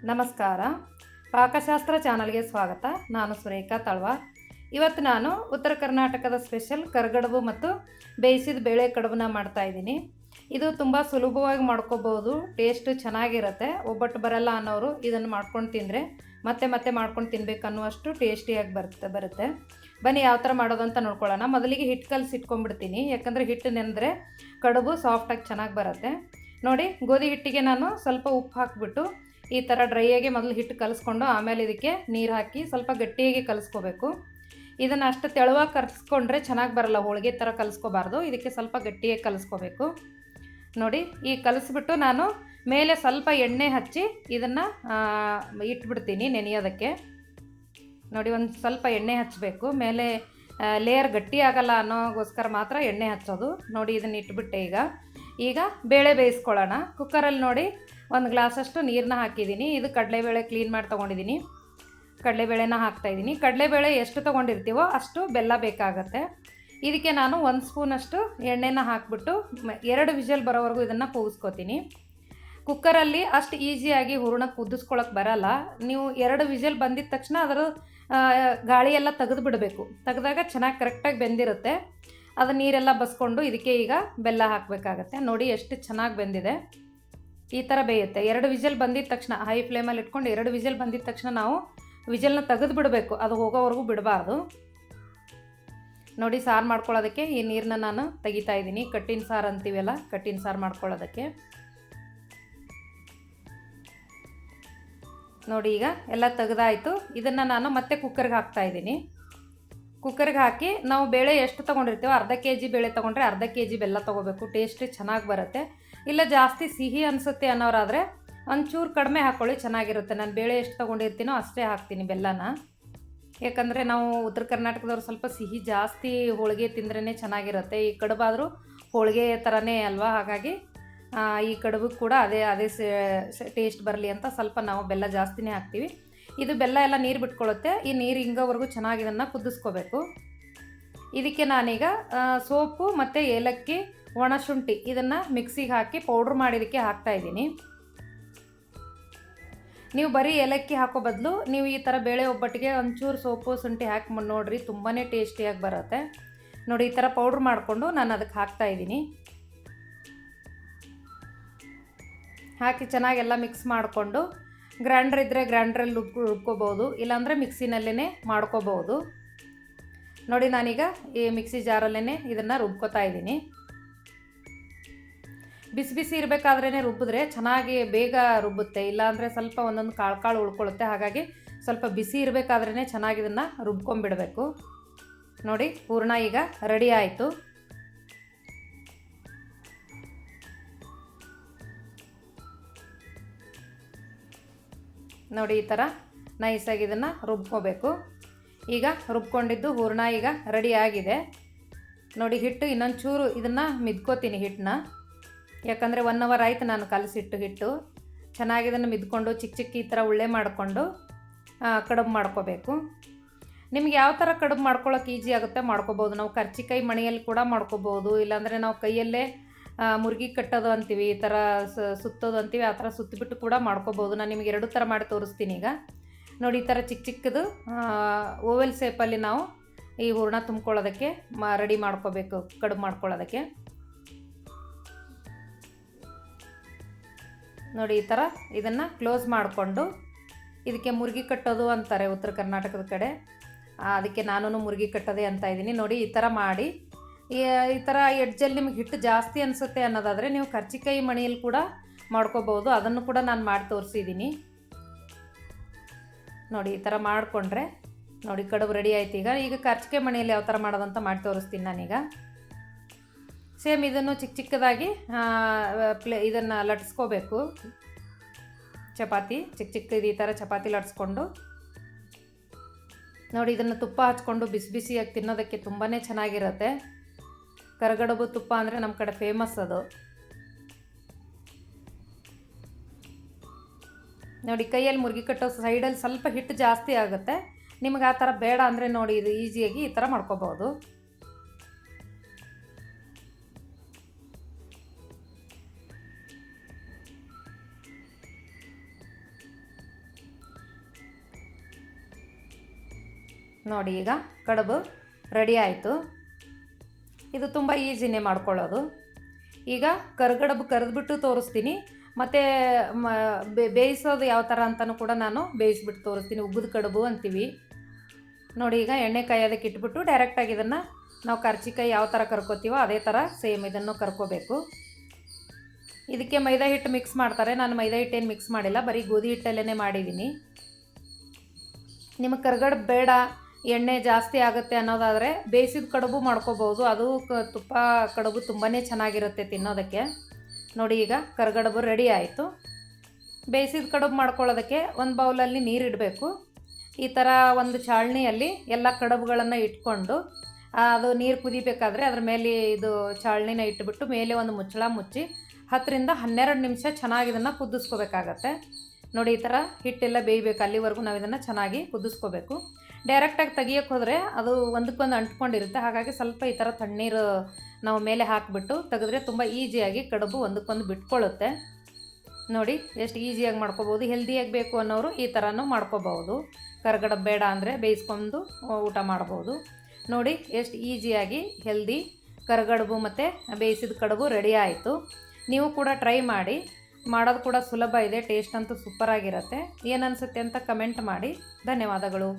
ನಮಸ್ಕಾರ. ಪಾಕಶಾಸ್ತ್ರ ಚಾನಲ್ಗೆ ಸ್ವಾಗತ. ನಾನು ಸುರೇಖಾ ತಳ್ವಾರ್. ಇವತ್ತು ನಾನು ಉತ್ತರ ಕರ್ನಾಟಕದ ಸ್ಪೆಷಲ್ ಕರಿಗಡುಬು ಮತ್ತು ಬೇಯಿಸಿದ ಬೇಳೆ ಕಡುಬನ್ನ ಮಾಡ್ತಾಯಿದ್ದೀನಿ. ಇದು ತುಂಬ ಸುಲಭವಾಗಿ ಮಾಡ್ಕೋಬೋದು, ಟೇಸ್ಟ್ ಚೆನ್ನಾಗಿರುತ್ತೆ. ಒಬ್ಬಟ್ಟು ಬರಲ್ಲ ಅನ್ನೋರು ಇದನ್ನು ಮಾಡ್ಕೊಂಡು ತಿಂದರೆ ಮತ್ತೆ ಮತ್ತೆ ಮಾಡ್ಕೊಂಡು ತಿನ್ಬೇಕು ಅನ್ನುವಷ್ಟು ಟೇಸ್ಟಿಯಾಗಿ ಬರುತ್ತೆ. ಬನ್ನಿ ಯಾವ ಥರ ಮಾಡೋದು ಅಂತ ನೋಡ್ಕೊಳ್ಳೋಣ. ಮೊದಲಿಗೆ ಹಿಟ್ಟು ಕಲಸಿ ಇಟ್ಕೊಂಡ್ಬಿಡ್ತೀನಿ, ಯಾಕಂದರೆ ಹಿಟ್ಟು ನೆನೆದ್ರೆ ಕಡುಬು ಸಾಫ್ಟಾಗಿ ಚೆನ್ನಾಗಿ ಬರುತ್ತೆ. ನೋಡಿ, ಗೋಧಿ ಹಿಟ್ಟಿಗೆ ನಾನು ಸ್ವಲ್ಪ ಉಪ್ಪು ಹಾಕಿಬಿಟ್ಟು ಈ ಥರ ಡ್ರೈಯಾಗಿ ಮೊದಲು ಹಿಟ್ಟು ಕಲಿಸ್ಕೊಂಡು ಆಮೇಲೆ ಇದಕ್ಕೆ ನೀರು ಹಾಕಿ ಸ್ವಲ್ಪ ಗಟ್ಟಿಯಾಗಿ ಕಲಿಸ್ಕೋಬೇಕು. ಇದನ್ನು ಅಷ್ಟು ತೆಳುವಾಗಿ ಕಲಿಸ್ಕೊಂಡ್ರೆ ಚೆನ್ನಾಗಿ ಬರಲ್ಲ, ಹೋಳಿಗೆ ಥರ ಕಲಿಸ್ಕೋಬಾರ್ದು. ಇದಕ್ಕೆ ಸ್ವಲ್ಪ ಗಟ್ಟಿಯಾಗಿ ಕಲಿಸ್ಕೋಬೇಕು. ನೋಡಿ, ಈ ಕಲಿಸ್ಬಿಟ್ಟು ನಾನು ಮೇಲೆ ಸ್ವಲ್ಪ ಎಣ್ಣೆ ಹಚ್ಚಿ ಇದನ್ನು ಇಟ್ಬಿಡ್ತೀನಿ ನೆನೆಯೋದಕ್ಕೆ. ನೋಡಿ, ಒಂದು ಸ್ವಲ್ಪ ಎಣ್ಣೆ ಹಚ್ಚಬೇಕು. ಮೇಲೆ ಲೇಯರ್ ಗಟ್ಟಿ ಆಗಲ್ಲ ಅನ್ನೋಗೋಸ್ಕರ ಮಾತ್ರ ಎಣ್ಣೆ ಹಚ್ಚೋದು. ನೋಡಿ, ಇದನ್ನು ಇಟ್ಬಿಟ್ಟೆ. ಈಗ ಬೇಳೆ ಬೇಯಿಸ್ಕೊಳ್ಳೋಣ. ಕುಕ್ಕರಲ್ಲಿ ನೋಡಿ ಒಂದು ಗ್ಲಾಸಷ್ಟು ನೀರನ್ನ ಹಾಕಿದ್ದೀನಿ. ಇದು ಕಡಲೆಬೇಳೆ ಕ್ಲೀನ್ ಮಾಡಿ ತೊಗೊಂಡಿದ್ದೀನಿ. ಕಡಲೆಬೇಳೆನ ಹಾಕ್ತಾಯಿದ್ದೀನಿ. ಕಡಲೆಬೇಳೆ ಎಷ್ಟು ತೊಗೊಂಡಿರ್ತೀವೋ ಅಷ್ಟು ಬೆಲ್ಲ ಬೇಕಾಗತ್ತೆ. ಇದಕ್ಕೆ ನಾನು 1 ಸ್ಪೂನಷ್ಟು ಎಣ್ಣೆನ ಹಾಕಿಬಿಟ್ಟು 2 ವಿಷಲ್ ಬರೋವರೆಗೂ ಇದನ್ನು ಕೂಗಿಸ್ಕೊತೀನಿ. ಕುಕ್ಕರಲ್ಲಿ ಅಷ್ಟು ಈಸಿಯಾಗಿ ಹೂರಣ ಕುದಿಸ್ಕೊಳಕ್ಕೆ ಬರಲ್ಲ. ನೀವು 2 ವಿಷಲ್ ಬಂದಿದ ತಕ್ಷಣ ಅದರ ಗಾಳಿ ಎಲ್ಲ ತೆಗೆದು ಬಿಡಬೇಕು. ತೆಗೆದಾಗ ಚೆನ್ನಾಗಿ ಕರೆಕ್ಟಾಗಿ ಬೆಂದಿರುತ್ತೆ. ಅದು ನೀರೆಲ್ಲ ಬಸ್ಕೊಂಡು ಇದಕ್ಕೆ ಈಗ ಬೆಲ್ಲ ಹಾಕಬೇಕಾಗತ್ತೆ. ನೋಡಿ ಎಷ್ಟು ಚೆನ್ನಾಗಿ ಬೆಂದಿದೆ. ಈ ಥರ ಬೇಯುತ್ತೆ. 2 ವಿಷಲ್ ಬಂದಿದ ತಕ್ಷಣ ಹೈ ಫ್ಲೇಮಲ್ಲಿ ಇಟ್ಕೊಂಡು 2 ವಿಷಲ್ ಬಂದಿದ ತಕ್ಷಣ ನಾವು ವಿಷಲ್ನ ತೆಗೆದು ಬಿಡಬೇಕು, ಅದು ಹೋಗೋವರೆಗೂ ಬಿಡಬಾರ್ದು. ನೋಡಿ, ಸಾರು ಮಾಡ್ಕೊಳ್ಳೋದಕ್ಕೆ ಈ ನೀರನ್ನ ನಾನು ತೆಗಿತಾ ಇದ್ದೀನಿ. ಕಟ್ಟಿನ ಸಾರು ಅಂತೀವಲ್ಲ, ಕಟ್ಟಿನ ಸಾರು ಮಾಡ್ಕೊಳ್ಳೋದಕ್ಕೆ. ನೋಡಿ, ಈಗ ಎಲ್ಲ ತೆಗೆದಾಯಿತು. ಇದನ್ನು ನಾನು ಮತ್ತೆ ಕುಕ್ಕರ್ಗೆ ಹಾಕ್ತಾಯಿದ್ದೀನಿ. ಕುಕ್ಕರ್ಗೆ ಹಾಕಿ ನಾವು ಬೇಳೆ ಎಷ್ಟು ತೊಗೊಂಡಿರ್ತೀವೋ ಅರ್ಧ kg ಬೇಳೆ ತೊಗೊಂಡ್ರೆ ಅರ್ಧ kg ಬೆಲ್ಲ ತೊಗೋಬೇಕು. ಟೇಸ್ಟ್ ಚೆನ್ನಾಗಿ ಬರುತ್ತೆ. ಇಲ್ಲ ಜಾಸ್ತಿ ಸಿಹಿ ಅನಿಸುತ್ತೆ ಅನ್ನೋರಾದರೆ ಒಂಚೂರು ಕಡಿಮೆ ಹಾಕ್ಕೊಳ್ಳಿ, ಚೆನ್ನಾಗಿರುತ್ತೆ. ನಾನು ಬೇಳೆ ಎಷ್ಟು ತೊಗೊಂಡಿರ್ತೀನೋ ಅಷ್ಟೇ ಹಾಕ್ತೀನಿ ಬೆಲ್ಲನ. ಯಾಕಂದರೆ ನಾವು ಉತ್ತರ ಕರ್ನಾಟಕದವ್ರು ಸ್ವಲ್ಪ ಸಿಹಿ ಜಾಸ್ತಿ ಹೋಳಿಗೆ ತಿಂದ್ರೇ ಚೆನ್ನಾಗಿರುತ್ತೆ. ಈ ಕಡುಬಾದರೂ ಹೋಳಿಗೆ ಥರನೇ ಅಲ್ವಾ, ಹಾಗಾಗಿ ಈ ಕಡುಬು ಕೂಡ ಅದೇ ಟೇಸ್ಟ್ ಬರಲಿ ಅಂತ ಸ್ವಲ್ಪ ನಾವು ಬೆಲ್ಲ ಜಾಸ್ತಿನೇ ಹಾಕ್ತೀವಿ. ಇದು ಬೆಲ್ಲ ಎಲ್ಲ ನೀರು ಬಿಟ್ಕೊಳ್ಳುತ್ತೆ. ಈ ನೀರು ಹಿಂಗೋವರೆಗೂ ಚೆನ್ನಾಗಿ ಇದನ್ನು ಕುದಿಸ್ಕೋಬೇಕು. ಇದಕ್ಕೆ ನಾನೀಗ ಸೋಪು ಮತ್ತು ಏಲಕ್ಕಿ, ಒಣಶುಂಠಿ ಇದನ್ನು ಮಿಕ್ಸಿಗೆ ಹಾಕಿ ಪೌಡ್ರ್ ಮಾಡಿ ಇದಕ್ಕೆ ಹಾಕ್ತಾಯಿದ್ದೀನಿ. ನೀವು ಬರೀ ಏಲಕ್ಕಿ ಹಾಕೋ ಬದಲು ನೀವು ಈ ಥರ ಬೇಳೆ ಒಬ್ಬಟ್ಟಿಗೆ ಒಂಚೂರು ಸೋಪು ಶುಂಠಿ ಹಾಕಿ ನೋಡಿರಿ, ತುಂಬಾ ಟೇಸ್ಟಿಯಾಗಿ ಬರುತ್ತೆ. ನೋಡಿ, ಈ ಥರ ಪೌಡ್ರ್ ಮಾಡಿಕೊಂಡು ನಾನು ಅದಕ್ಕೆ ಹಾಕ್ತಾಯಿದ್ದೀನಿ. ಹಾಕಿ ಚೆನ್ನಾಗೆಲ್ಲ ಮಿಕ್ಸ್ ಮಾಡಿಕೊಂಡು ಗ್ರೈಂಡ್ರ್ ಇದ್ದರೆ ಗ್ರೈಂಡ್ರಲ್ಲಿ ರುಬ್ಕೋಬೋದು, ಇಲ್ಲಾಂದರೆ ಮಿಕ್ಸಿನಲ್ಲೇ ಮಾಡ್ಕೋಬೋದು. ನೋಡಿ, ನಾನೀಗ ಈ ಮಿಕ್ಸಿ ಜಾರಲ್ಲೇ ಇದನ್ನು ರುಬ್ಕೋತಾ ಇದ್ದೀನಿ. ಬಿಸಿ ಬಿಸಿ ಇರಬೇಕಾದ್ರೇ ರುಬ್ಬಿದ್ರೆ ಚೆನ್ನಾಗಿ ಬೇಗ ರುಬ್ಬುತ್ತೆ, ಇಲ್ಲಾಂದರೆ ಸ್ವಲ್ಪ ಒಂದೊಂದು ಕಾಳು ಉಳ್ಕೊಳ್ಳುತ್ತೆ. ಹಾಗಾಗಿ ಸ್ವಲ್ಪ ಬಿಸಿ ಇರಬೇಕಾದ್ರೇ ಚೆನ್ನಾಗಿ ಇದನ್ನು ರುಬ್ಕೊಂಬಿಡಬೇಕು. ನೋಡಿ, ಹೂರಣ ಈಗ ರೆಡಿ ಆಯಿತು. ನೋಡಿ, ಈ ಥರ ನೈಸಾಗಿ ಇದನ್ನು ರುಬ್ಕೋಬೇಕು. ಈಗ ರುಬ್ಕೊಂಡಿದ್ದು ಹೂರಣ ಈಗ ರೆಡಿ ಆಗಿದೆ. ನೋಡಿ, ಹಿಟ್ಟು ಇನ್ನೊಂದು ಚೂರು ಇದನ್ನು ಮಿದ್ಕೋತೀನಿ ಹಿಟ್ಟನ್ನ, ಯಾಕಂದರೆ 1 ಅವರ್ ಆಯಿತು ನಾನು ಕಲಸಿಟ್ಟು ಹಿಟ್ಟು. ಚೆನ್ನಾಗಿ ಇದನ್ನು ಮಿದ್ಕೊಂಡು ಚಿಕ್ಕ ಈ ಥರ ಉಳ್ಳೆ ಮಾಡಿಕೊಂಡು ಕಡುಬು ಮಾಡ್ಕೋಬೇಕು. ನಿಮ್ಗೆ ಯಾವ ಥರ ಕಡುಬು ಮಾಡ್ಕೊಳ್ಳೋಕೆ ಈಸಿ ಆಗುತ್ತೆ ಮಾಡ್ಕೋಬೋದು. ನಾವು ಕರ್ಚಿಕಾಯಿ ಮಣೆಯಲ್ಲಿ ಕೂಡ ಮಾಡ್ಕೋಬೋದು, ಇಲ್ಲಾಂದರೆ ನಾವು ಕೈಯಲ್ಲೇ ಮುರುಗಿ ಕಟ್ಟೋದು ಅಂತೀವಿ, ಈ ಥರ ಸುತ್ತೋದು ಅಂತೀವಿ, ಆ ಥರ ಸುತ್ತಿಬಿಟ್ಟು ಕೂಡ ಮಾಡ್ಕೋಬೋದು. ನಾನು ನಿಮಗೆ 2 ಥರ ಮಾಡಿ ತೋರಿಸ್ತೀನಿ. ಈಗ ನೋಡಿ, ಈ ಥರ ಚಿಕ್ಕದು ಓವೆಲ್ ಶೇಪಲ್ಲಿ ನಾವು ಈ ಹೂರಣ ತುಂಬ್ಕೊಳ್ಳೋದಕ್ಕೆ ರೆಡಿ ಮಾಡ್ಕೋಬೇಕು, ಕಡುಬು ಮಾಡ್ಕೊಳ್ಳೋದಕ್ಕೆ. ನೋಡಿ, ಈ ಥರ ಇದನ್ನು ಕ್ಲೋಸ್ ಮಾಡಿಕೊಂಡು ಇದಕ್ಕೆ ಮುರುಗಿ ಕಟ್ಟೋದು ಅಂತಾರೆ ಉತ್ತರ ಕರ್ನಾಟಕದ ಕಡೆ, ಅದಕ್ಕೆ ನಾನು ಮುರುಗಿ ಕಟ್ಟೋದೇ ಅಂತ ಇದ್ದೀನಿ. ನೋಡಿ, ಈ ಥರ ಮಾಡಿ ಈ ಥರ ಎಡ್ಜಲ್ಲಿ ನಿಮಗೆ ಹಿಟ್ಟು ಜಾಸ್ತಿ ಅನಿಸುತ್ತೆ ಅನ್ನೋದಾದರೆ ನೀವು ಕರ್ಚಿಕಾಯಿ ಮಣೆಯಲ್ಲಿ ಕೂಡ ಮಾಡ್ಕೋಬೋದು. ಅದನ್ನು ಕೂಡ ನಾನು ಮಾಡಿ ತೋರಿಸಿದ್ದೀನಿ. ನೋಡಿ, ಈ ಥರ ಮಾಡಿಕೊಂಡ್ರೆ ನೋಡಿ ಕಡುಬು ರೆಡಿ ಆಯ್ತು. ಈಗ ಕರ್ಚಿಕಾಯಿ ಮಣೆಯಲ್ಲಿ ಯಾವ ಥರ ಮಾಡೋದಂತ ಮಾಡಿ ತೋರಿಸ್ತೀನಿ ನಾನೀಗ. ಸೇಮ್ ಇದನ್ನು ಚಿಕ್ಕದಾಗಿ ಇದನ್ನು ಲಟ್ಸ್ಕೋಬೇಕು. ಚಪಾತಿ ಚಿಕ್ಕದು ಈ ಥರ ಚಪಾತಿ ಲಟ್ಸ್ಕೊಂಡು ನೋಡಿ, ಇದನ್ನು ತುಪ್ಪ ಹಚ್ಕೊಂಡು ಬಿಸಿ ಬಿಸಿಯಾಗಿ ತಿನ್ನೋದಕ್ಕೆ ತುಂಬಾ ಚೆನ್ನಾಗಿರುತ್ತೆ. ಕರಿಗಡುಬು ತುಪ್ಪ ಅಂದರೆ ನಮ್ಮ ಕಡೆ ಫೇಮಸ್ ಅದು. ನೋಡಿ, ಕೈಯಲ್ಲಿ ಮುರುಗಿ ಕಟ್ಟೋ ಸೈಡಲ್ಲಿ ಸ್ವಲ್ಪ ಹಿಟ್ಟು ಜಾಸ್ತಿ ಆಗುತ್ತೆ. ನಿಮಗೆ ಆ ಥರ ಬೇಡ ಅಂದರೆ ನೋಡಿ, ಇದು ಈಸಿಯಾಗಿ ಈ ಥರ ಮಾಡ್ಕೋಬೋದು. ನೋಡಿ ಈಗ ಕಡುಬು ರೆಡಿ ಆಯಿತು. ಇದು ತುಂಬ ಈಸಿನೇ ಮಾಡ್ಕೊಳ್ಳೋದು. ಈಗ ಕರಿಗಡುಬು ಕರೆದ್ಬಿಟ್ಟು ತೋರಿಸ್ತೀನಿ, ಮತ್ತು ಬೇಯಿಸೋದು ಯಾವ ಥರ ಅಂತಲೂ ಕೂಡ ನಾನು ಬೇಯಿಸ್ಬಿಟ್ಟು ತೋರಿಸ್ತೀನಿ. ಉಬ್ಬದ ಕಡುಬು ಅಂತೀವಿ ನೋಡಿ. ಈಗ ಎಣ್ಣೆ ಕಾಯೋದಕ್ಕೆ ಇಟ್ಬಿಟ್ಟು ಡೈರೆಕ್ಟಾಗಿ ಇದನ್ನು ನಾವು ಕರ್ಜಿಕಾಯಿ ಯಾವ ಥರ ಕರ್ಕೋತೀವೋ ಅದೇ ಥರ ಸೇಮ್ ಇದನ್ನು ಕರ್ಕೋಬೇಕು. ಇದಕ್ಕೆ ಮೈದಾ ಹಿಟ್ಟು ಮಿಕ್ಸ್ ಮಾಡ್ತಾರೆ. ನಾನು ಮೈದಾ ಹಿಟ್ಟೇನು ಮಿಕ್ಸ್ ಮಾಡಿಲ್ಲ, ಬರೀ ಗೋಧಿ ಹಿಟ್ಟಲ್ಲೇ ಮಾಡಿದ್ದೀನಿ. ನಿಮಗೆ ಕರಿಗಡುಬು ಬೇಡ, ಎಣ್ಣೆ ಜಾಸ್ತಿ ಆಗುತ್ತೆ ಅನ್ನೋದಾದರೆ ಬೇಯಿಸಿದ ಕಡುಬು ಮಾಡ್ಕೋಬೋದು. ಅದು ತುಪ್ಪ ಕಡುಬು ತುಂಬಾ ಚೆನ್ನಾಗಿರುತ್ತೆ ತಿನ್ನೋದಕ್ಕೆ. ನೋಡಿ ಈಗ ಕರಿಗಡುಬು ರೆಡಿ ಆಯಿತು. ಬೇಯಿಸಿದ ಕಡುಬು ಮಾಡ್ಕೊಳ್ಳೋದಕ್ಕೆ ಒಂದು ಬೌಲಲ್ಲಿ ನೀರಿಡಬೇಕು. ಈ ಥರ ಒಂದು ಚಾಳಣಿಯಲ್ಲಿ ಎಲ್ಲ ಕಡುಬುಗಳನ್ನು ಇಟ್ಕೊಂಡು ಅದು ನೀರು ಕುದಿಬೇಕಾದ್ರೆ ಅದ್ರ ಮೇಲೆ ಇದು ಚಾಳಣಿನ ಇಟ್ಬಿಟ್ಟು ಮೇಲೆ ಒಂದು ಮುಚ್ಚಳ ಮುಚ್ಚಿ 10ರಿಂದ 12 ನಿಮಿಷ ಚೆನ್ನಾಗಿ ಇದನ್ನು ಕುದಿಸ್ಕೋಬೇಕಾಗತ್ತೆ. ನೋಡಿ ಈ ಥರ ಹಿಟ್ಟೆಲ್ಲ ಬೇಯಬೇಕು, ಅಲ್ಲಿವರೆಗೂ ನಾವು ಇದನ್ನು ಚೆನ್ನಾಗಿ ಕುದಿಸ್ಕೋಬೇಕು. ಡೈರೆಕ್ಟಾಗಿ ತೆಗಿಯೋಕ್ಕೆ ಹೋದರೆ ಅದು ಒಂದಕ್ಕೊಂದು ಅಂಟ್ಕೊಂಡಿರುತ್ತೆ. ಹಾಗಾಗಿ ಸ್ವಲ್ಪ ಈ ಥರ ತಣ್ಣೀರು ನಾವು ಮೇಲೆ ಹಾಕಿಬಿಟ್ಟು ತೆಗೆದ್ರೆ ತುಂಬ ಈಸಿಯಾಗಿ ಕಡುಬು ಒಂದಕ್ಕೊಂದು ಬಿಟ್ಕೊಳ್ಳುತ್ತೆ. ನೋಡಿ ಎಷ್ಟು ಈಸಿಯಾಗಿ ಮಾಡ್ಕೋಬೋದು. ಹೆಲ್ದಿಯಾಗಿ ಬೇಕು ಅನ್ನೋರು ಈ ಥರನೂ ಮಾಡ್ಕೋಬೋದು. ಕರಿಗಡುಬು ಬೇಡ ಅಂದರೆ ಬೇಯಿಸ್ಕೊಂಡು ಊಟ ಮಾಡ್ಬೋದು. ನೋಡಿ ಎಷ್ಟು ಈಸಿಯಾಗಿ ಹೆಲ್ದಿ ಕರಿಗಡುಬು ಮತ್ತು ಬೇಯಿಸಿದ ಕಡುಬು ರೆಡಿ ಆಯಿತು. ನೀವು ಕೂಡ ಟ್ರೈ ಮಾಡಿ, ಮಾಡೋದು ಕೂಡ ಸುಲಭ ಇದೆ. ಟೇಸ್ಟ್ ಅಂತೂ ಸೂಪರಾಗಿರುತ್ತೆ. ಏನನ್ಸುತ್ತೆ ಅಂತ ಕಮೆಂಟ್ ಮಾಡಿ. ಧನ್ಯವಾದಗಳು.